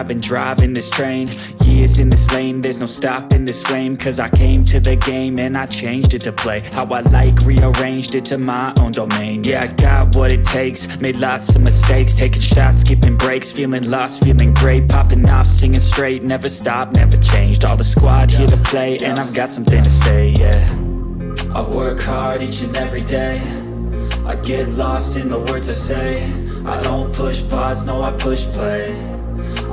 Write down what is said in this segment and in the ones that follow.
I've been driving this train. Years in this lane, there's no stopping this flame. Cause I came to the game and I changed it to play how I like, rearranged it to my own domain. Yeah, I got what it takes, made lots of mistakes, taking shots, skipping breaks, feeling lost, feeling great, popping off, singing straight, never stopped, never changed. All the squad here to play, and I've got something to say, yeah. I work hard each and every day, I get lost in the words I say. I don't push pause, no I push play.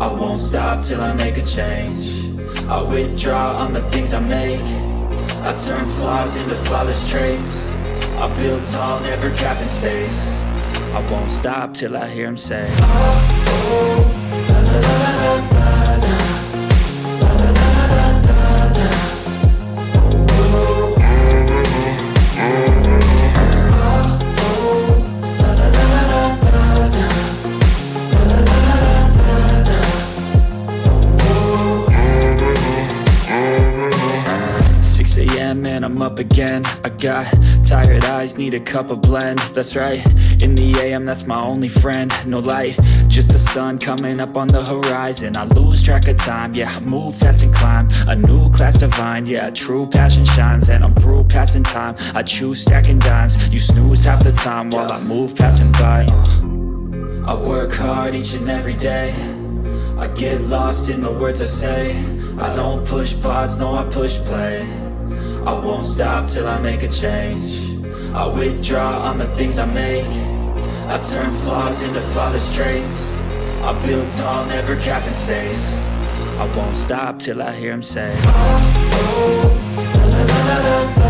I won't stop till I make a change. I withdraw on the things I make. I turn flaws into flawless traits. I build tall, never capped in space. I won't stop till I hear him say, oh, oh, la, la, la, la, la, la. And I'm up again. I got tired eyes, need a cup of blend. That's right, in the AM, that's my only friend. No light, just the sun coming up on the horizon. I lose track of time, yeah, I move fast and climb a new class divine, yeah, true passion shines. And I'm through passing time, I choose stacking dimes. You snooze half the time while I move passing by. I work hard each and every day, I get lost in the words I say. I don't push pause, no I push play. I won't stop till I make a change. I withdraw on the things I make. I turn flaws into flawless traits. I build tall, never capped in space. I won't stop till I hear him say, oh, oh, la, la, la, la, la.